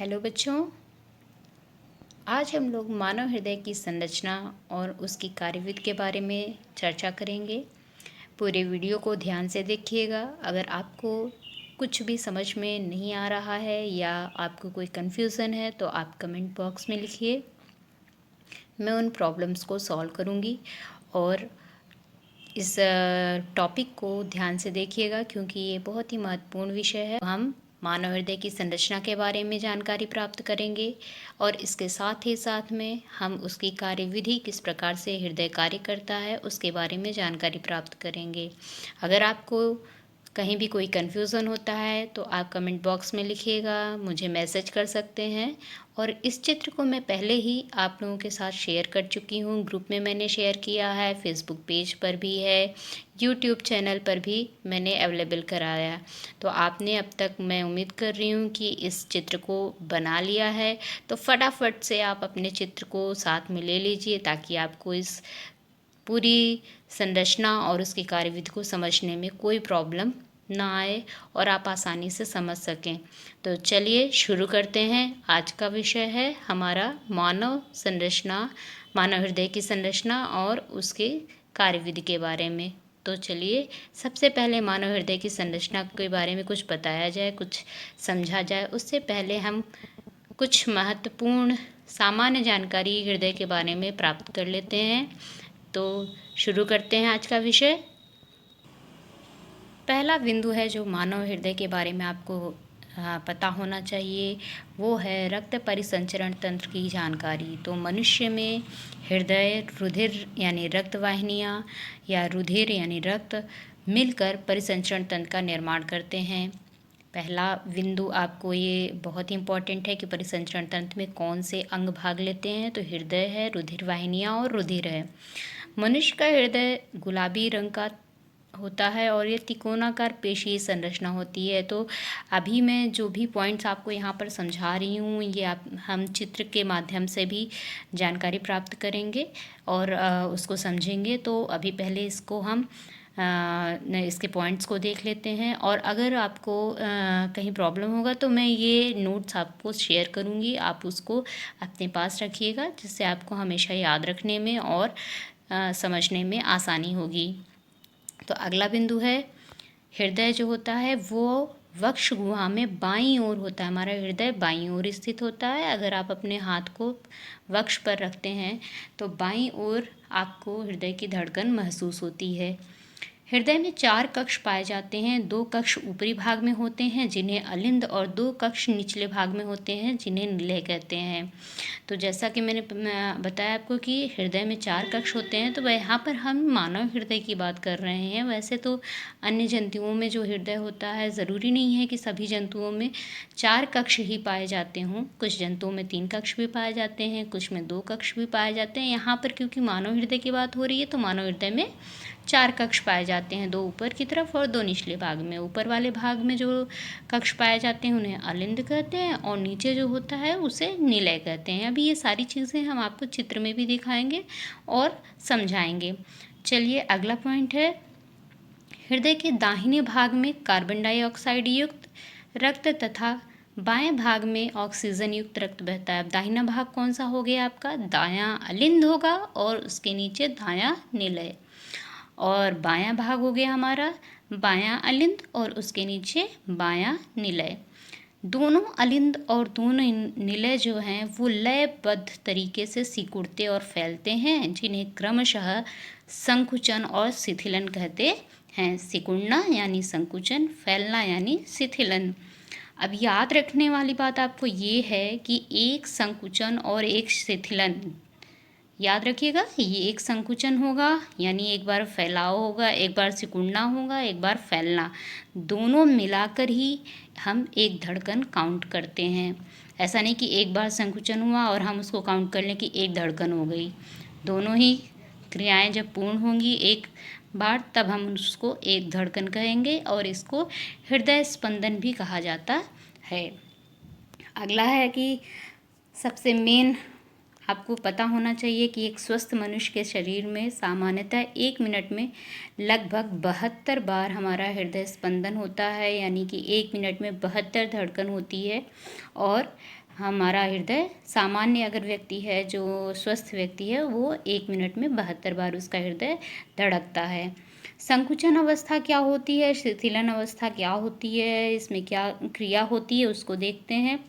Hello बच्चों, आज हम लोग मानव हृदय की संरचना और उसकी कार्यविधि के बारे में चर्चा करेंगे। पूरे वीडियो को ध्यान से देखिएगा। अगर आपको कुछ भी समझ में नहीं आ रहा है या आपको कोई कन्फ्यूज़न है तो आप कमेंट बॉक्स में लिखिए। मैं उन प्रॉब्लम्स को सॉल्व करूँगी और इस टॉपिक को ध्यान से देखिएगा क्योंकि ये बहुत ही महत्वपूर्ण विषय है। हम मानव हृदय की संरचना के बारे में जानकारी प्राप्त करेंगे और इसके साथ ही साथ में हम उसकी कार्यविधि किस प्रकार से हृदय कार्य करता है उसके बारे में जानकारी प्राप्त करेंगे। अगर आपको कहीं भी कोई कन्फ्यूज़न होता है तो आप कमेंट बॉक्स में लिखिएगा, मुझे मैसेज कर सकते हैं। और इस चित्र को मैं पहले ही आप लोगों के साथ शेयर कर चुकी हूँ, ग्रुप में मैंने शेयर किया है, फेसबुक पेज पर भी है, यूट्यूब चैनल पर भी मैंने अवेलेबल कराया। तो आपने अब तक, मैं उम्मीद कर रही हूँ कि इस चित्र को बना लिया है। तो फटाफट से आप अपने चित्र को साथ में ले लीजिए ताकि आपको इस पूरी संरचना और उसकी कार्यविधि को समझने में कोई प्रॉब्लम ना आए और आप आसानी से समझ सकें। तो चलिए शुरू करते हैं। आज का विषय है हमारा मानव संरचना, मानव हृदय की संरचना और उसके कार्यविधि के बारे में। तो चलिए सबसे पहले मानव हृदय की संरचना के बारे में कुछ बताया जाए, कुछ समझा जाए। उससे पहले हम कुछ महत्वपूर्ण सामान्य जानकारी हृदय के बारे में प्राप्त कर लेते हैं। तो शुरू करते हैं आज का विषय। पहला बिंदु है जो मानव हृदय के बारे में आपको पता होना चाहिए, वो है रक्त परिसंचरण तंत्र की जानकारी। तो मनुष्य में हृदय, रुधिर यानी रक्त वाहिनियाँ या रुधिर यानी रक्त मिलकर परिसंचरण तंत्र का निर्माण करते हैं। पहला बिंदु आपको ये बहुत ही इम्पॉर्टेंट है कि परिसंचरण तंत्र में कौन से अंग भाग लेते हैं। तो हृदय है, रुधिर वाहिनियाँ और रुधिर है। मनुष्य का हृदय गुलाबी रंग का होता है और ये त्रिकोणाकार पेशीय संरचना होती है। तो अभी मैं जो भी पॉइंट्स आपको यहाँ पर समझा रही हूँ ये हम चित्र के माध्यम से भी जानकारी प्राप्त करेंगे और उसको समझेंगे। तो अभी पहले इसको हम इसके पॉइंट्स को देख लेते हैं और अगर आपको कहीं प्रॉब्लम होगा तो मैं ये नोट्स आपको शेयर करूँगी, आप उसको अपने पास रखिएगा जिससे आपको हमेशा याद रखने में और समझने में आसानी होगी। तो अगला बिंदु है हृदय जो होता है वो वक्ष गुहा में बाईं ओर होता है। हमारा हृदय बाईं ओर स्थित होता है। अगर आप अपने हाथ को वक्ष पर रखते हैं तो बाईं ओर आपको हृदय की धड़कन महसूस होती है। हृदय में 4 कक्ष पाए जाते हैं। 2 कक्ष ऊपरी भाग में होते हैं जिन्हें अलिंद और 2 कक्ष निचले भाग में होते हैं जिन्हें निलय कहते हैं। तो जैसा कि मैंने बताया आपको कि हृदय में 4 कक्ष होते हैं, तो वह यहाँ पर हम मानव हृदय की बात कर रहे हैं। वैसे तो अन्य जंतुओं में जो हृदय होता है, ज़रूरी नहीं है कि सभी जंतुओं में 4 कक्ष ही पाए जाते हों। कुछ जंतुओं में 3 कक्ष भी पाए जाते हैं, कुछ में 2 कक्ष भी पाए जाते हैं। यहाँ पर क्योंकि मानव हृदय की बात हो रही है तो मानव हृदय में 4 कक्ष पाए जाते हैं, 2 ऊपर की तरफ और 2 निचले भाग में। ऊपर वाले भाग में जो कक्ष पाए जाते हैं उन्हें अलिंद कहते हैं और नीचे जो होता है उसे निलय कहते हैं। अभी ये सारी चीज़ें हम आपको चित्र में भी दिखाएंगे और समझाएंगे। चलिए अगला पॉइंट है हृदय के दाहिने भाग में कार्बन डाइऑक्साइड युक्त रक्त तथा बाएं भाग में ऑक्सीजन युक्त रक्त बहता है। दाहिना भाग कौन सा हो गया आपका? दायां अलिंद होगा और उसके नीचे दायां निलय। और बायां भाग हो गया हमारा बायां अलिंद और उसके नीचे बायां निलय। दोनों अलिंद और दोनों निलय जो हैं वो लयबद्ध तरीके से सिकुड़ते और फैलते हैं जिन्हें क्रमशः संकुचन और शिथिलन कहते हैं। सिकुड़ना यानी संकुचन, फैलना यानी शिथिलन। अब याद रखने वाली बात आपको ये है कि एक संकुचन और एक शिथिलन, याद रखिएगा, ये एक संकुचन होगा यानी एक बार फैलाव होगा, एक बार सिकुड़ना होगा, एक बार फैलना, दोनों मिलाकर ही हम एक धड़कन काउंट करते हैं। ऐसा नहीं कि एक बार संकुचन हुआ और हम उसको काउंट कर लें कि एक धड़कन हो गई। दोनों ही क्रियाएं जब पूर्ण होंगी एक बार तब हम उसको एक धड़कन कहेंगे और इसको हृदय स्पंदन भी कहा जाता है। अगला है कि सबसे मेन आपको पता होना चाहिए कि एक स्वस्थ मनुष्य के शरीर में सामान्यतः 1 मिनट में लगभग 72 बार हमारा हृदय स्पंदन होता है, यानी कि 1 मिनट में 72 धड़कन होती है। और हमारा हृदय सामान्य अगर व्यक्ति है, जो स्वस्थ व्यक्ति है, वो 1 मिनट में 72 बार उसका हृदय धड़कता है। संकुचन अवस्था क्या होती है, शिथिलन अवस्था क्या होती है, इसमें क्या क्रिया होती है, उसको देखते हैं।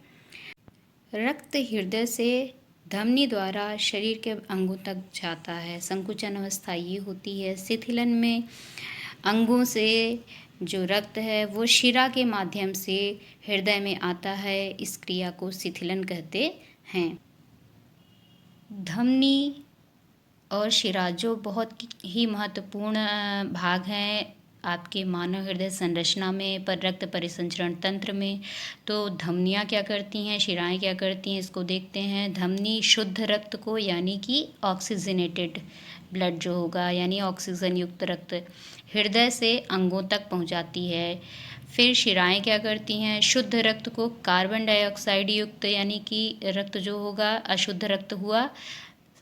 रक्त हृदय से धमनी द्वारा शरीर के अंगों तक जाता है। संकुचन अवस्था ये होती है। शिथिलन में अंगों से जो रक्त है वो शिरा के माध्यम से हृदय में आता है। इस क्रिया को शिथिलन कहते हैं। धमनी और शिरा जो बहुत ही महत्वपूर्ण भाग हैं आपके मानव हृदय संरचना में, पर रक्त परिसंचरण तंत्र में। तो धमनियाँ क्या करती हैं, शिराएं क्या करती हैं, इसको देखते हैं। धमनी शुद्ध रक्त को, यानी कि ऑक्सीजनेटेड ब्लड जो होगा, यानी ऑक्सीजन युक्त रक्त हृदय से अंगों तक पहुंचाती है। फिर शिराएं क्या करती हैं, शुद्ध रक्त को कार्बन डाइऑक्साइड युक्त, यानी कि रक्त जो होगा अशुद्ध रक्त हुआ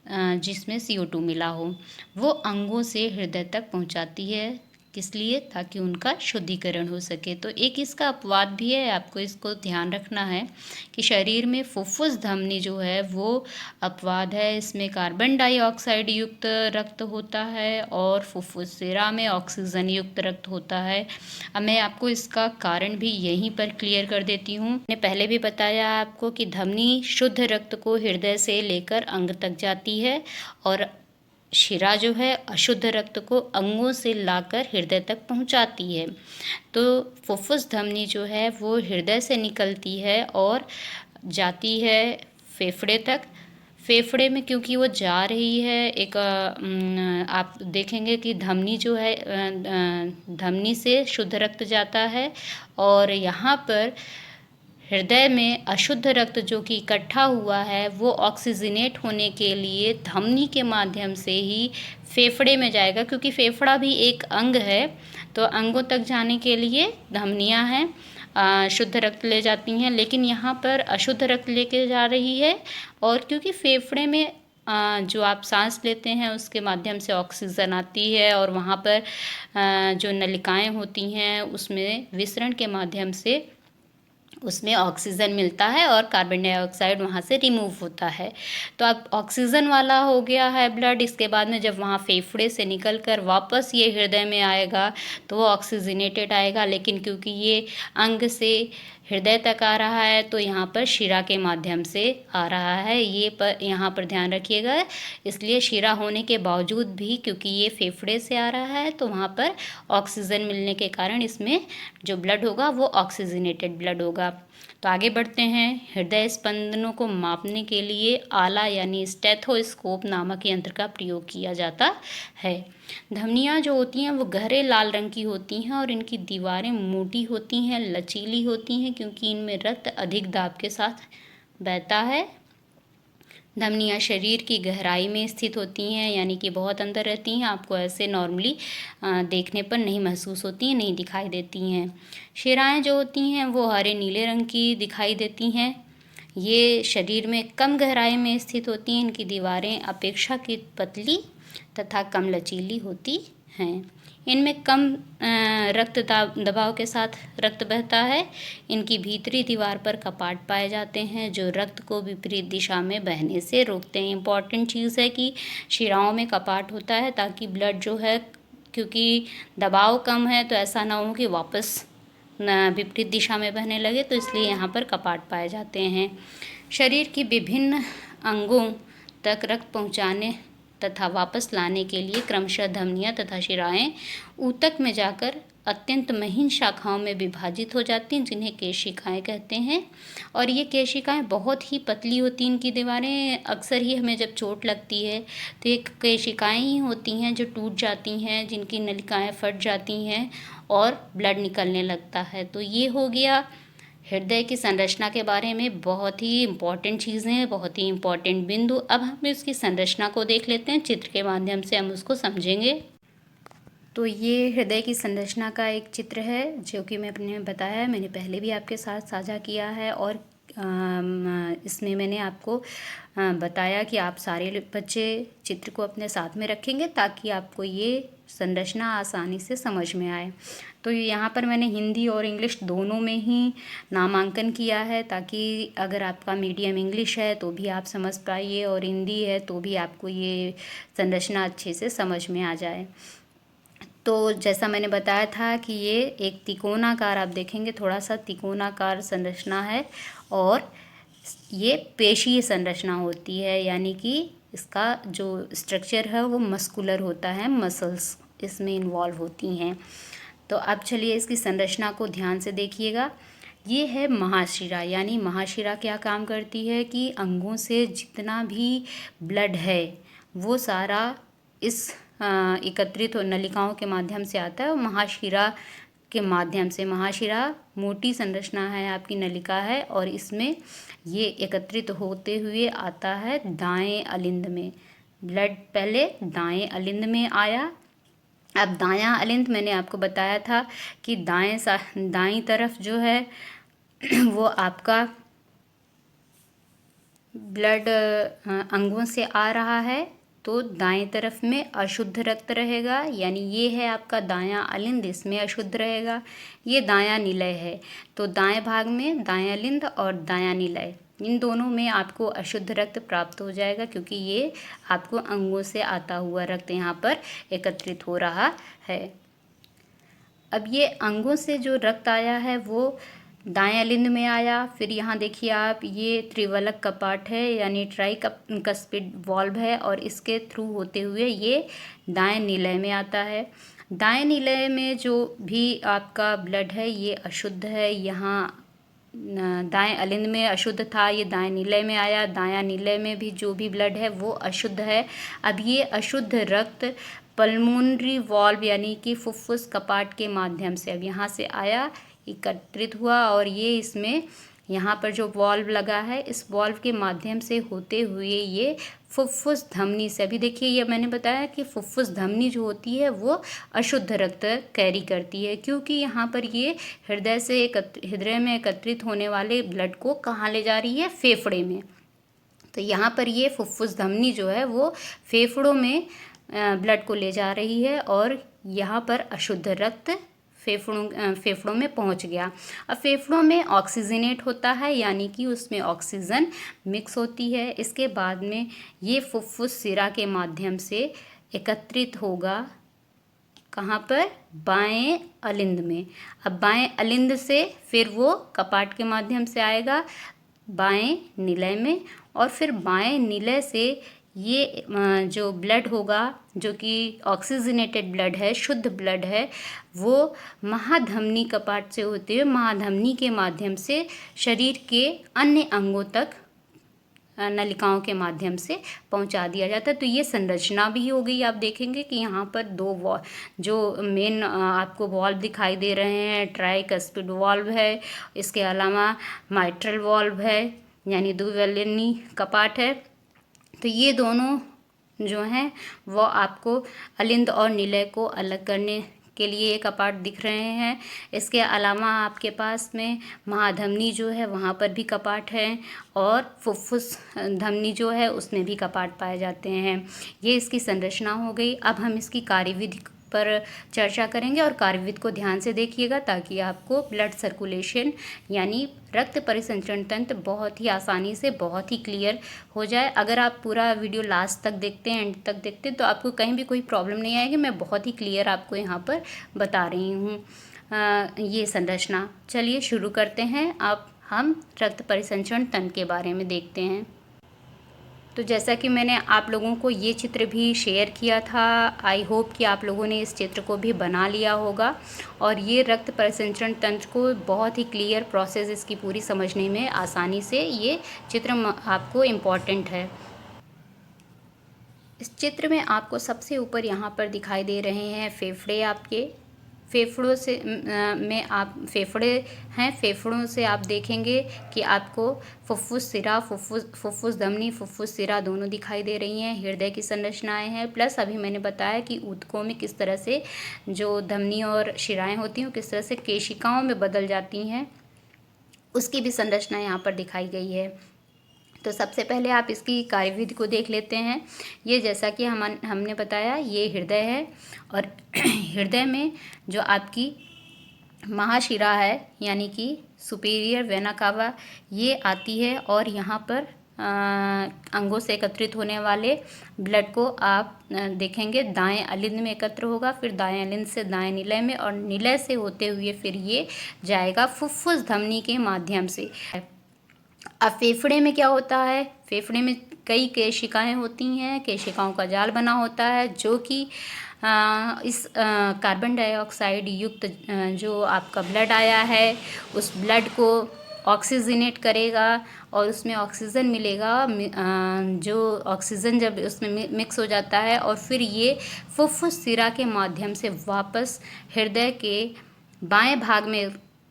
जिसमें CO2 मिला हो, वो अंगों से हृदय तक पहुंचाती है। किस लिए? ताकि उनका शुद्धिकरण हो सके। तो एक इसका अपवाद भी है, आपको इसको ध्यान रखना है कि शरीर में फुफ्फुस धमनी जो है वो अपवाद है। इसमें कार्बन डाइऑक्साइड युक्त रक्त होता है और फुफ्फुस शिरा में ऑक्सीजन युक्त रक्त होता है। अब मैं आपको इसका कारण भी यहीं पर क्लियर कर देती हूँ। मैंने पहले भी बताया आपको कि धमनी शुद्ध रक्त को हृदय से लेकर अंग तक जाती है और शिरा जो है अशुद्ध रक्त को अंगों से लाकर हृदय तक पहुंचाती है। तो फुफ्फुस धमनी जो है वो हृदय से निकलती है और जाती है फेफड़े तक। फेफड़े में क्योंकि वो जा रही है, एक आप देखेंगे कि धमनी जो है धमनी से शुद्ध रक्त जाता है और यहाँ पर हृदय में अशुद्ध रक्त जो कि इकट्ठा हुआ है वो ऑक्सीजनेट होने के लिए धमनी के माध्यम से ही फेफड़े में जाएगा, क्योंकि फेफड़ा भी एक अंग है। तो अंगों तक जाने के लिए धमनियां हैं, शुद्ध रक्त ले जाती हैं, लेकिन यहाँ पर अशुद्ध रक्त लेके जा रही है। और क्योंकि फेफड़े में जो आप सांस लेते हैं उसके माध्यम से ऑक्सीजन आती है और वहाँ पर जो नलिकाएं होती हैं उसमें विसरण के माध्यम से उसमें ऑक्सीजन मिलता है और कार्बन डाइऑक्साइड वहाँ से रिमूव होता है। तो अब ऑक्सीजन वाला हो गया है ब्लड। इसके बाद में जब वहाँ फेफड़े से निकल कर वापस ये हृदय में आएगा तो वो ऑक्सीजनेटेड आएगा, लेकिन क्योंकि ये अंग से हृदय तक आ रहा है तो यहाँ पर शिरा के माध्यम से आ रहा है। ये पर यहाँ पर ध्यान रखिएगा। इसलिए शिरा होने के बावजूद भी क्योंकि ये फेफड़े से आ रहा है तो वहाँ पर ऑक्सीजन मिलने के कारण इसमें जो ब्लड होगा वो ऑक्सीजनेटेड ब्लड होगा। तो आगे बढ़ते हैं। हृदय स्पंदनों को मापने के लिए आला यानी स्टेथोस्कोप नामक यंत्र का प्रयोग किया जाता है। धमनियाँ जो होती हैं वो गहरे लाल रंग की होती हैं और इनकी दीवारें मोटी होती हैं, लचीली होती हैं, क्योंकि इनमें रक्त अधिक दाब के साथ बहता है। धमनियाँ शरीर की गहराई में स्थित होती हैं, यानी कि बहुत अंदर रहती हैं। आपको ऐसे नॉर्मली देखने पर नहीं महसूस होती हैं, नहीं दिखाई देती हैं। शिराएं जो होती हैं वो हरे नीले रंग की दिखाई देती हैं। ये शरीर में कम गहराई में स्थित होती हैं। इनकी दीवारें अपेक्षाकृत पतली तथा कम लचीली होती हैं। इनमें कम रक्त दबाव के साथ रक्त बहता है। इनकी भीतरी दीवार पर कपाट पाए जाते हैं जो रक्त को विपरीत दिशा में बहने से रोकते हैं। इम्पॉर्टेंट चीज़ है कि शिराओं में कपाट होता है ताकि ब्लड जो है, क्योंकि दबाव कम है तो ऐसा ना हो कि वापस विपरीत दिशा में बहने लगे, तो इसलिए यहाँ पर कपाट पाए जाते हैं। शरीर की विभिन्न अंगों तक रक्त पहुँचाने तथा वापस लाने के लिए क्रमशः धमनियाँ तथा शिराएं ऊतक में जाकर अत्यंत महीन शाखाओं में विभाजित हो जाती हैं, जिन्हें केशिकाएं कहते हैं। और ये केशिकाएं बहुत ही पतली होती हैं। इनकी दीवारें अक्सर ही हमें जब चोट लगती है तो ये केशिकाएं ही होती हैं जो टूट जाती हैं, जिनकी नलिकाएं फट जाती हैं और ब्लड निकलने लगता है। तो ये हो गया हृदय की संरचना के बारे में बहुत ही इम्पॉर्टेंट चीज़ें हैं, बहुत ही इम्पॉर्टेंट बिंदु। अब हम इसकी संरचना को देख लेते हैं, चित्र के माध्यम से हम उसको समझेंगे। तो ये हृदय की संरचना का एक चित्र है जो कि मैंने बताया, मैंने पहले भी आपके साथ साझा किया है और इसमें मैंने आपको बताया कि आप सारे बच्चे चित्र को अपने साथ में रखेंगे ताकि आपको ये संरचना आसानी से समझ में आए। तो यहाँ पर मैंने हिंदी और इंग्लिश दोनों में ही नामांकन किया है, ताकि अगर आपका मीडियम इंग्लिश है तो भी आप समझ पाइए और हिंदी है तो भी आपको ये संरचना अच्छे से समझ में आ जाए। तो जैसा मैंने बताया था कि ये एक तिकोनाकार, आप देखेंगे थोड़ा सा तिकोनाकार संरचना है और ये पेशीय संरचना होती है, यानी कि इसका जो स्ट्रक्चर है वो मस्कुलर होता है, मसल्स इसमें इन्वॉल्व होती हैं। तो अब चलिए इसकी संरचना को ध्यान से देखिएगा। ये है महाशिरा, यानी महाशिरा क्या काम करती है कि अंगों से जितना भी ब्लड है वो सारा इस एकत्रित नलिकाओं के माध्यम से आता है और महाशिरा के माध्यम से, महाशिरा मोटी संरचना है, आपकी नलिका है और इसमें ये एकत्रित होते हुए आता है दाएं अलिंद में। ब्लड पहले दाएं अलिंद में आया। अब दायां अलिंद मैंने आपको बताया था कि दाईं तरफ जो है वो आपका ब्लड अंगों से आ रहा है, तो दाएं तरफ में अशुद्ध रक्त रहेगा, यानी ये है आपका दायां अलिंद, इसमें अशुद्ध रहेगा। ये दायां निलय है, तो दाएं भाग में दायां अलिंद और दायां निलय, इन दोनों में आपको अशुद्ध रक्त प्राप्त हो जाएगा, क्योंकि ये आपको अंगों से आता हुआ रक्त यहाँ पर एकत्रित हो रहा है। अब ये अंगों से जो रक्त आया है वो दाएं अलिंद में आया। फिर यहाँ देखिए आप, ये त्रिवलक कपाट है, यानी ट्राइकस्पिड वॉल्व है और इसके थ्रू होते हुए ये दाएं निलय में आता है। दाएं निलय में जो भी आपका ब्लड है ये अशुद्ध है। यहाँ दाएं अलिंद में अशुद्ध था, ये दाएं निलय में आया। दायां निलय में भी जो भी ब्लड है वो अशुद्ध है। अब ये अशुद्ध रक्त पल्मोनरी वॉल्व यानी कि फुफ्फुस कपाट के माध्यम से अब यहाँ से आया, एकत्रित हुआ और ये इसमें यहाँ पर जो वॉल्व लगा है इस वॉल्व के माध्यम से होते हुए ये फुफ्फुस धमनी से, अभी देखिए ये मैंने बताया कि फुफ्फुस धमनी जो होती है वो अशुद्ध रक्त कैरी करती है, क्योंकि यहाँ पर ये हृदय में एकत्रित होने वाले ब्लड को कहाँ ले जा रही है, फेफड़े में। तो यहाँ पर ये फुफ्फुस धमनी जो है वो फेफड़ों में ब्लड को ले जा रही है और यहाँ पर अशुद्ध रक्त फेफड़ों में पहुँच गया। अब फेफड़ों में ऑक्सीजनेट होता है, यानी कि उसमें ऑक्सीजन मिक्स होती है। इसके बाद में ये फुफ्फुस सिरा के माध्यम से एकत्रित होगा, कहाँ पर, बाएं अलिंद में। अब बाएं अलिंद से फिर वो कपाट के माध्यम से आएगा बाएं निलय में और फिर बाएं निलय से ये जो ब्लड होगा, जो कि ऑक्सीजनेटेड ब्लड है, शुद्ध ब्लड है, वो महाधमनी कपाट से होते हुए महाधमनी के माध्यम से शरीर के अन्य अंगों तक नलिकाओं के माध्यम से पहुंचा दिया जाता है। तो ये संरचना भी हो गई। आप देखेंगे कि यहाँ पर दो जो मेन आपको वॉल्व दिखाई दे रहे हैं, ट्राइकस्पिड वॉल्व है, इसके अलावा माइट्रल वॉल्व है, यानी द्विवल्नी कपाट है। तो ये दोनों जो हैं वो आपको अलिंद और निलय को अलग करने के लिए ये कपाट दिख रहे हैं। इसके अलावा आपके पास में महाधमनी जो है वहाँ पर भी कपाट है और फुफ्फुस धमनी जो है उसमें भी कपाट पाए जाते हैं। ये इसकी संरचना हो गई। अब हम इसकी कार्यविधि पर चर्चा करेंगे और कार्यविधि को ध्यान से देखिएगा, ताकि आपको ब्लड सर्कुलेशन यानी रक्त परिसंचरण तंत्र बहुत ही आसानी से बहुत ही क्लियर हो जाए। अगर आप पूरा वीडियो लास्ट तक देखते हैं, एंड तक देखते हैं, तो आपको कहीं भी कोई प्रॉब्लम नहीं आएगी। मैं बहुत ही क्लियर आपको यहाँ पर बता रही हूँ ये संरचना। चलिए शुरू करते हैं। अब हम रक्त परिसंचरण तंत्र के बारे में देखते हैं। तो जैसा कि मैंने आप लोगों को ये चित्र भी शेयर किया था, आई होप कि आप लोगों ने इस चित्र को भी बना लिया होगा और ये रक्त परिसंचरण तंत्र को बहुत ही क्लियर प्रोसेस इसकी पूरी समझने में आसानी से ये चित्र आपको इम्पॉर्टेंट है। इस चित्र में आपको सबसे ऊपर यहाँ पर दिखाई दे रहे हैं फेफड़े। आपके फेफड़ों से में आप फेफड़े हैं, फेफड़ों से आप देखेंगे कि आपको फुफ्फुस सिरा, फुफ्फुस धमनी, फुफ्फुस सिरा दोनों दिखाई दे रही हैं। हृदय की संरचनाएं हैं, प्लस अभी मैंने बताया कि ऊतकों में किस तरह से जो धमनी और शिराएं होती हैं वो किस तरह से केशिकाओं में बदल जाती हैं, उसकी भी संरचना यहाँ पर दिखाई गई है। तो सबसे पहले आप इसकी कार्यविधि को देख लेते हैं। ये जैसा कि हमने बताया, ये हृदय है और हृदय में जो आपकी महाशिरा है यानी कि सुपीरियर वेना कावा, ये आती है और यहाँ पर अंगों से एकत्रित होने वाले ब्लड को आप देखेंगे दाएं अलिंद में एकत्र होगा, फिर दाएं अलिंद से दाएं निलय में, और निलय से होते हुए फिर ये जाएगा फुफ्फुस धमनी के माध्यम से। अब फेफड़े में क्या होता है, फेफड़े में कई केशिकाएं होती हैं, केशिकाओं का जाल बना होता है जो कि इस कार्बन डाइऑक्साइड युक्त जो आपका ब्लड आया है उस ब्लड को ऑक्सीजनेट करेगा और उसमें ऑक्सीजन मिलेगा। जो ऑक्सीजन जब उसमें मिक्स हो जाता है और फिर ये फुफ्फुस सिरा के माध्यम से वापस हृदय के बाएं भाग में,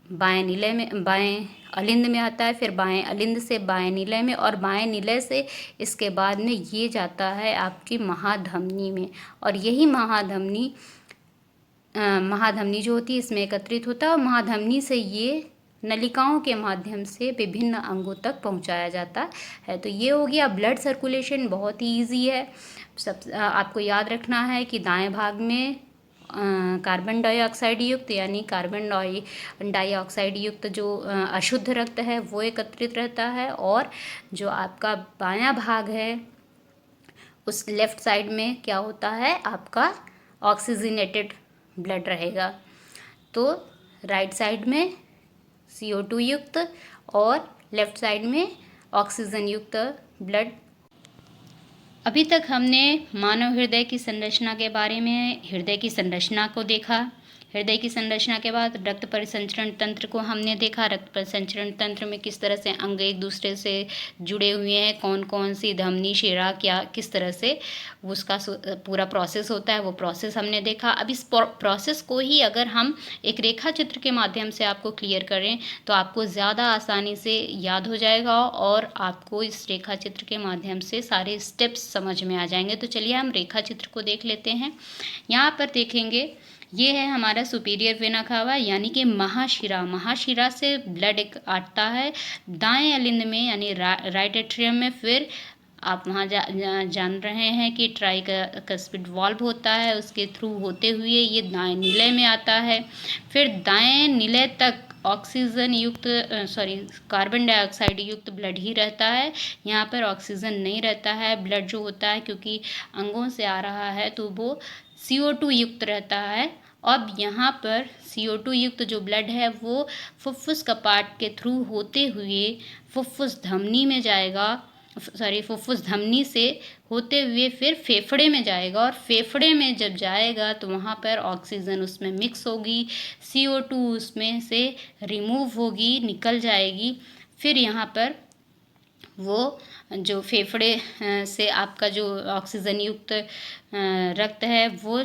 बाएं निलय में, बाएं अलिंद में आता है, फिर बाएं अलिंद से बाएं निलय में, और बाएं निलय से इसके बाद में ये जाता है आपकी महाधमनी में, और यही महाधमनी जो होती है इसमें एकत्रित होता है, और महाधमनी से ये नलिकाओं के माध्यम से विभिन्न अंगों तक पहुंचाया जाता है। तो ये हो गया ब्लड सर्कुलेशन, बहुत ही ईजी है। आपको याद रखना है कि दाएं भाग में कार्बन डाइऑक्साइड युक्त यानी कार्बन डाइऑक्साइड युक्त जो अशुद्ध रक्त है वो एकत्रित रहता है, और जो आपका बायां भाग है उस लेफ्ट साइड में क्या होता है, आपका ऑक्सीजनेटेड ब्लड रहेगा। तो राइट साइड में CO2 युक्त और लेफ्ट साइड में ऑक्सीजन युक्त ब्लड। अभी तक हमने मानव हृदय की संरचना के बारे में, हृदय की संरचना को देखा। हृदय की संरचना के बाद रक्त परिसंचरण तंत्र को हमने देखा। रक्त परिसंचरण तंत्र में किस तरह से अंग एक दूसरे से जुड़े हुए हैं, कौन कौन सी धमनी, शिरा, क्या किस तरह से उसका पूरा प्रोसेस होता है, वो प्रोसेस हमने देखा। अब इस प्रोसेस को ही अगर हम एक रेखा चित्र के माध्यम से आपको क्लियर करें तो आपको ज़्यादा आसानी से याद हो जाएगा और आपको इस रेखा चित्र के माध्यम से सारे स्टेप्स समझ में आ जाएंगे। तो चलिए हम रेखा चित्र को देख लेते हैं। यहाँ पर देखेंगे ये है हमारा सुपीरियर वेना कावा यानी कि महाशिरा। महाशिरा से ब्लड आता है दाएं अलिंद में यानी राइट एट्रियम में। फिर आप वहाँ जान रहे हैं कि ट्राइकस्पिड वाल्व होता है, उसके थ्रू होते हुए ये दाएं निलय में आता है। फिर दाएं निलय तक ऑक्सीजन युक्त कार्बन डाइऑक्साइड युक्त ब्लड ही रहता है, यहाँ पर ऑक्सीजन नहीं रहता है। ब्लड जो होता है क्योंकि अंगों से आ रहा है तो वो CO2 युक्त रहता है। अब यहाँ पर CO2 युक्त जो ब्लड है वो फुफ्फुस कपाट के थ्रू होते हुए फुफ्फुस धमनी में जाएगा, फुफ्फुस धमनी से होते हुए फिर फेफड़े में जाएगा, और फेफड़े में जब जाएगा तो वहाँ पर ऑक्सीजन उसमें मिक्स होगी, CO2 उसमें से रिमूव होगी, निकल जाएगी। फिर यहाँ पर वो जो फेफड़े से आपका जो ऑक्सीजन युक्त रक्त है वो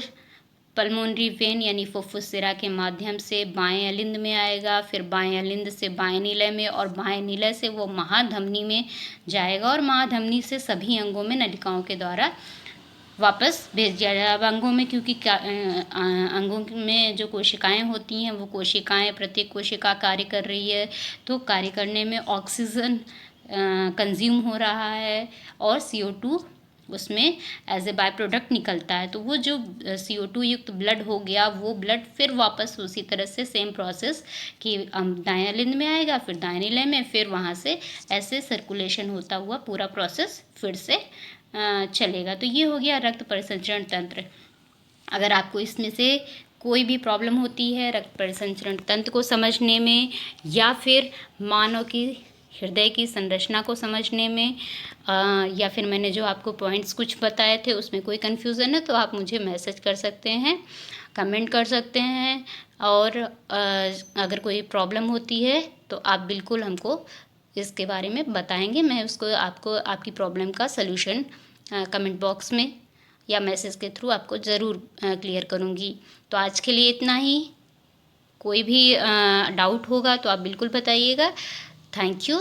पल्मोनरी वेन यानी फुफ्फुस सिरा के माध्यम से बाएं अलिंद में आएगा, फिर बाएं अलिंद से बाएं निलय में, और बाएं निलय से वो महाधमनी में जाएगा, और महाधमनी से सभी अंगों में नलिकाओं के द्वारा वापस भेज दिया जाएगा। अब अंगों में क्योंकि अंगों में जो कोशिकाएं होती हैं वो कोशिकाएं, प्रत्येक कोशिका कार्य कर रही है, तो कार्य करने में ऑक्सीजन कंज्यूम हो रहा है और CO2 उसमें एज ए बाय प्रोडक्ट निकलता है। तो वो जो CO2 युक्त ब्लड हो गया वो ब्लड फिर वापस उसी तरह से सेम प्रोसेस कि दाएं अलिंद में आएगा, फिर दाएं निलय में, फिर वहाँ से ऐसे सर्कुलेशन होता हुआ पूरा प्रोसेस फिर से चलेगा। तो ये हो गया रक्त परिसंचरण तंत्र। अगर आपको इसमें से कोई भी प्रॉब्लम होती है रक्त परिसंचरण तंत्र को समझने में या फिर मानव की हृदय की संरचना को समझने में, या फिर मैंने जो आपको पॉइंट्स कुछ बताए थे उसमें कोई कन्फ्यूज़न है तो आप मुझे मैसेज कर सकते हैं, कमेंट कर सकते हैं, और अगर कोई प्रॉब्लम होती है तो आप बिल्कुल हमको इसके बारे में बताएंगे। मैं उसको आपको आपकी प्रॉब्लम का सलूशन कमेंट बॉक्स में या मैसेज के थ्रू आपको ज़रूर क्लियर करूँगी। तो आज के लिए इतना ही। कोई भी डाउट होगा तो आप बिल्कुल बताइएगा। Thank you.